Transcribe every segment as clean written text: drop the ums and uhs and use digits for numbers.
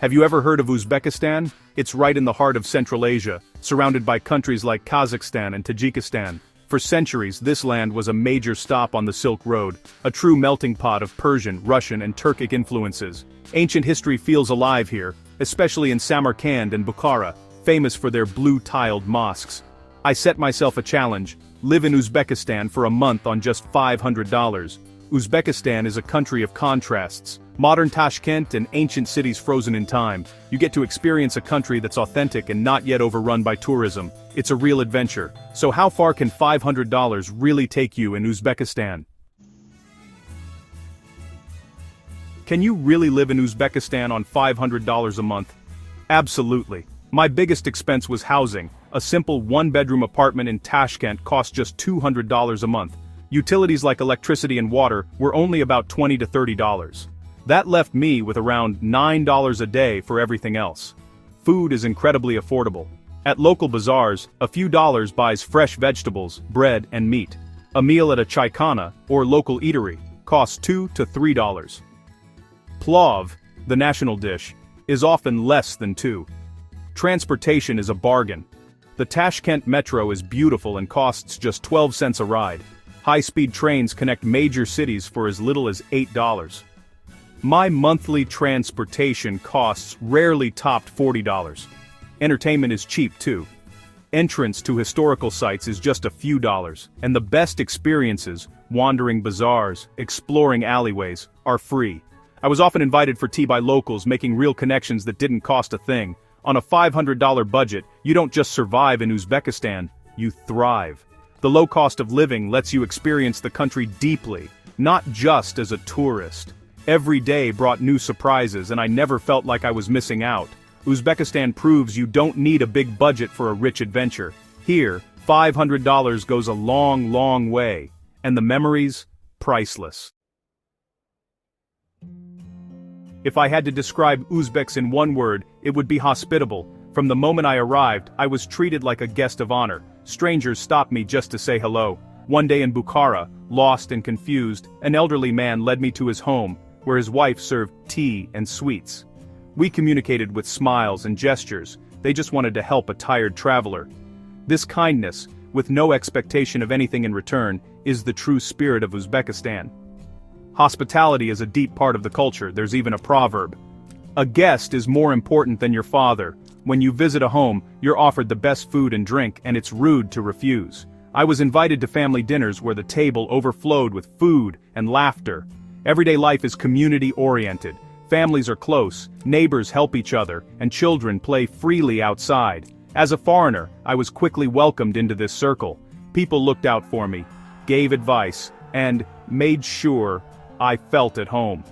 Have you ever heard of Uzbekistan? It's right in the heart of Central Asia, surrounded by countries like Kazakhstan and Tajikistan. For centuries, this land was a major stop on the Silk Road, a true melting pot of Persian, Russian, and Turkic influences. Ancient history feels alive here, especially in Samarkand and Bukhara, famous for their blue-tiled mosques. I set myself a challenge: live in Uzbekistan for a month on just $500. Uzbekistan is a country of contrasts. Modern Tashkent and ancient cities frozen in time. You get to experience a country that's authentic and not yet overrun by tourism. It's a real adventure. So how far can $500 really take you in Uzbekistan? Can you really live in Uzbekistan on $500 a month? Absolutely. My biggest expense was housing. A simple one-bedroom apartment in Tashkent cost just $200 a month. Utilities like electricity and water were only about $20 to $30. That left me with around $9 a day for everything else. Food is incredibly affordable. At local bazaars, a few dollars buys fresh vegetables, bread, and meat. A meal at a chaikhana, or local eatery, costs $2 to $3. Plov, the national dish, is often less than $2. Transportation is a bargain. The Tashkent metro is beautiful and costs just 12 cents a ride. High-speed trains connect major cities for as little as $8. My monthly transportation costs rarely topped $40. Entertainment is cheap too. Entrance to historical sites is just a few dollars, and the best experiences, wandering bazaars, exploring alleyways, are free. I was often invited for tea by locals, making real connections that didn't cost a thing. On a $500 budget, you don't just survive in Uzbekistan, you thrive. The low cost of living lets you experience the country deeply, not just as a tourist. Every day brought new surprises, and I never felt like I was missing out. Uzbekistan proves you don't need a big budget for a rich adventure. Here, $500 goes a long, long way. And the memories? Priceless. If I had to describe Uzbeks in one word, it would be hospitable. From the moment I arrived, I was treated like a guest of honor. Strangers stopped me just to say hello. One day in Bukhara, lost and confused, an elderly man led me to his home, where his wife served tea and sweets. We communicated with smiles and gestures. They just wanted to help a tired traveler. This kindness, with no expectation of anything in return, is the true spirit of Uzbekistan. Hospitality is a deep part of the culture. There's even a proverb: a guest is more important than your father. When you visit a home, you're offered the best food and drink, and it's rude to refuse. I was invited to family dinners where the table overflowed with food and laughter. Everyday life is community-oriented. Families are close, neighbors help each other, and children play freely outside. As a foreigner, I was quickly welcomed into this circle. People looked out for me, gave advice, and made sure I felt at home.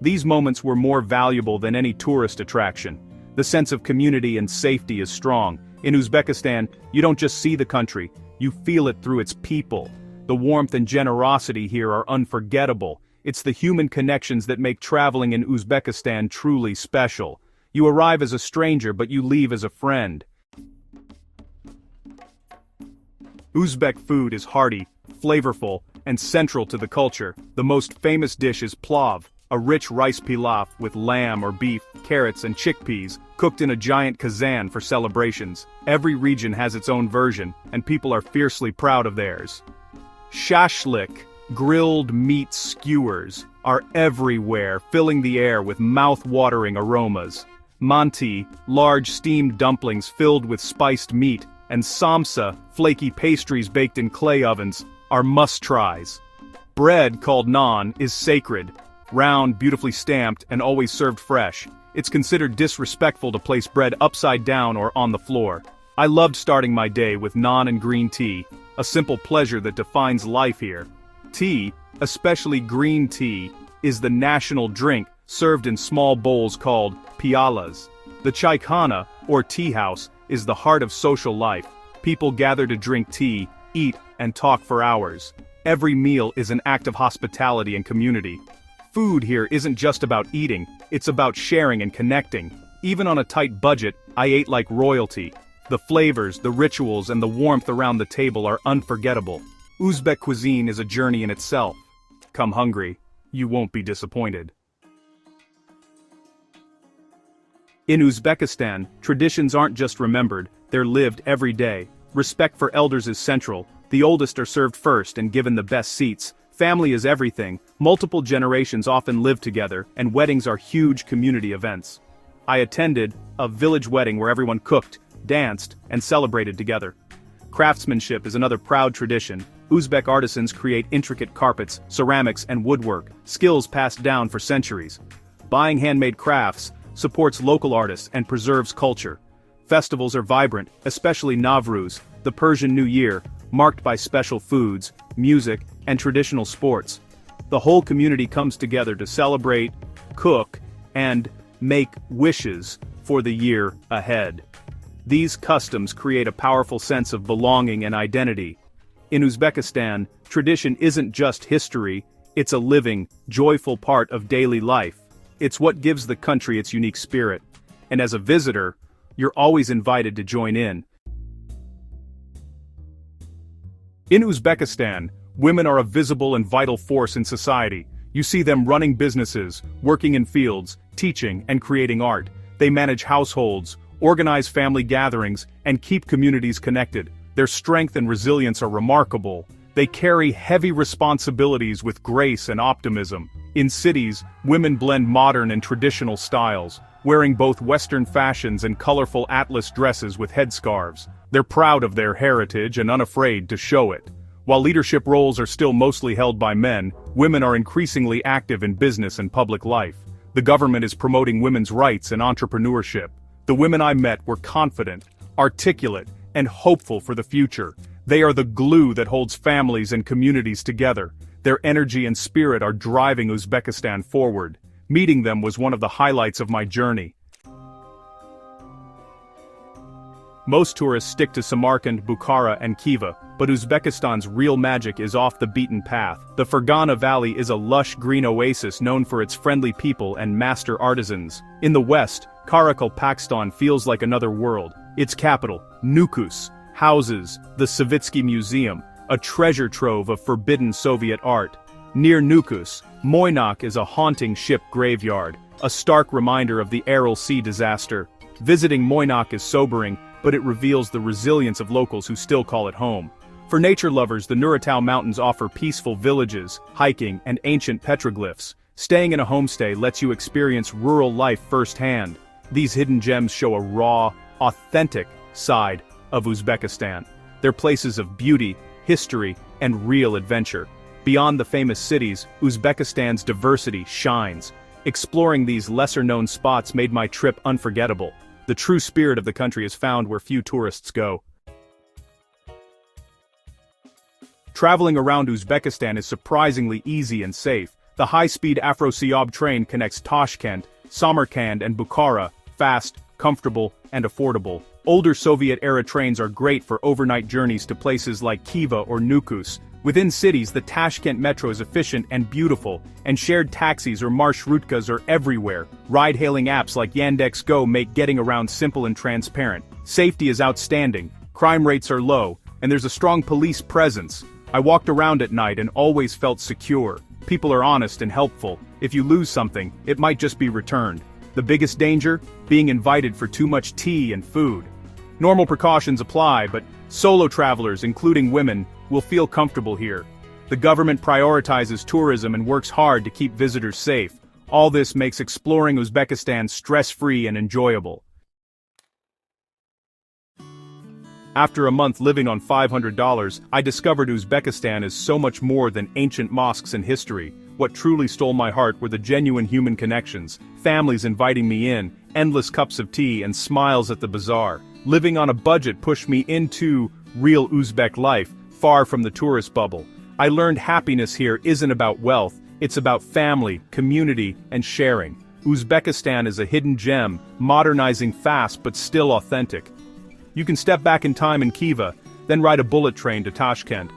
These moments were more valuable than any tourist attraction. The sense of community and safety is strong. In Uzbekistan, you don't just see the country, you feel it through its people. The warmth and generosity here are unforgettable. It's the human connections that make traveling in Uzbekistan truly special. You arrive as a stranger, but you leave as a friend. Uzbek food is hearty, flavorful, and central to the culture. The most famous dish is plov, a rich rice pilaf with lamb or beef, carrots, and chickpeas, cooked in a giant kazan for celebrations. Every region has its own version, and people are fiercely proud of theirs. Shashlik, grilled meat skewers, are everywhere, filling the air with mouth-watering aromas. Manti, large steamed dumplings filled with spiced meat, and somsa, flaky pastries baked in clay ovens, are must-tries. Bread, called naan, is sacred. Round, beautifully stamped, and always served fresh. It's considered disrespectful to place bread upside down or on the floor. I loved starting my day with naan and green tea, a simple pleasure that defines life here. Tea, especially green tea, is the national drink, served in small bowls called pialas. The chaikhana, or tea house, is the heart of social life. People gather to drink tea, eat, and talk for hours. Every meal is an act of hospitality and community. Food here isn't just about eating, it's about sharing and connecting. Even on a tight budget, I ate like royalty. The flavors, the rituals, and the warmth around the table are unforgettable. Uzbek cuisine is a journey in itself. Come hungry, you won't be disappointed. In Uzbekistan, traditions aren't just remembered, they're lived every day. Respect for elders is central, the oldest are served first and given the best seats. Family is everything, multiple generations often live together, and weddings are huge community events. I attended a village wedding where everyone cooked, danced, and celebrated together. Craftsmanship is another proud tradition. Uzbek artisans create intricate carpets, ceramics, and woodwork, skills passed down for centuries. Buying handmade crafts supports local artists and preserves culture. Festivals are vibrant, especially Navruz, the Persian New Year, marked by special foods, music, and traditional sports. The whole community comes together to celebrate, cook, and make wishes for the year ahead. These customs create a powerful sense of belonging and identity. In Uzbekistan, tradition isn't just history, it's a living, joyful part of daily life. It's what gives the country its unique spirit. And as a visitor, you're always invited to join in. In Uzbekistan, women are a visible and vital force in society. You see them running businesses, working in fields, teaching, and creating art. They manage households, organize family gatherings, and keep communities connected. Their strength and resilience are remarkable. They carry heavy responsibilities with grace and optimism. In cities, women blend modern and traditional styles, wearing both Western fashions and colorful atlas dresses with headscarves. They're proud of their heritage and unafraid to show it. While leadership roles are still mostly held by men, women are increasingly active in business and public life. The government is promoting women's rights and entrepreneurship. The women I met were confident, articulate, and hopeful for the future. They are the glue that holds families and communities together. Their energy and spirit are driving Uzbekistan forward. Meeting them was one of the highlights of my journey. Most tourists stick to Samarkand, Bukhara, and Khiva, but Uzbekistan's real magic is off the beaten path. The Fergana Valley is a lush green oasis known for its friendly people and master artisans. In the west, Karakalpakstan feels like another world. Its capital, Nukus, houses the Savitsky Museum, a treasure trove of forbidden Soviet art. Near Nukus, Moynak is a haunting ship graveyard, a stark reminder of the Aral Sea disaster. Visiting Moynak is sobering, but it reveals the resilience of locals who still call it home. For nature lovers, the Nuratau Mountains offer peaceful villages, hiking, and ancient petroglyphs. Staying in a homestay lets you experience rural life firsthand. These hidden gems show a raw, authentic side of Uzbekistan. They're places of beauty, history, and real adventure. Beyond the famous cities, Uzbekistan's diversity shines. Exploring these lesser-known spots made my trip unforgettable. The true spirit of the country is found where few tourists go. Traveling around Uzbekistan is surprisingly easy and safe. The high-speed Afrosiyab train connects Tashkent, Samarkand, and Bukhara, fast, comfortable, and affordable. Older Soviet-era trains are great for overnight journeys to places like Khiva or Nukus. Within cities, the Tashkent metro is efficient and beautiful, and shared taxis or marshrutkas are everywhere. Ride-hailing apps like Yandex.Go make getting around simple and transparent. Safety is outstanding, crime rates are low, and there's a strong police presence. I walked around at night and always felt secure. People are honest and helpful. If you lose something, it might just be returned. The biggest danger? Being invited for too much tea and food. Normal precautions apply, but solo travelers, including women, will feel comfortable here. The government prioritizes tourism and works hard to keep visitors safe. All this makes exploring Uzbekistan stress-free and enjoyable. After a month living on $500, I discovered Uzbekistan is so much more than ancient mosques and history. What truly stole my heart were the genuine human connections, families inviting me in, endless cups of tea, and smiles at the bazaar. Living on a budget pushed me into real Uzbek life, far from the tourist bubble. I learned happiness here isn't about wealth, it's about family, community, and sharing. Uzbekistan is a hidden gem, modernizing fast but still authentic. You can step back in time in Khiva, then ride a bullet train to Tashkent.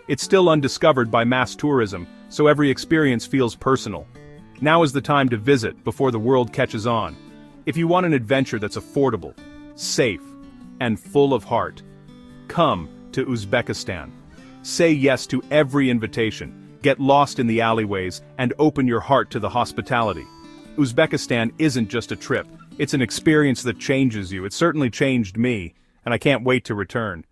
It's still undiscovered by mass tourism, so every experience feels personal. Now is the time to visit before the world catches on. If you want an adventure that's affordable, safe, and full of heart, come to Uzbekistan. Say yes to every invitation, get lost in the alleyways, and open your heart to the hospitality. Uzbekistan isn't just a trip, It's an experience that changes you. It certainly changed me, and I can't wait to return.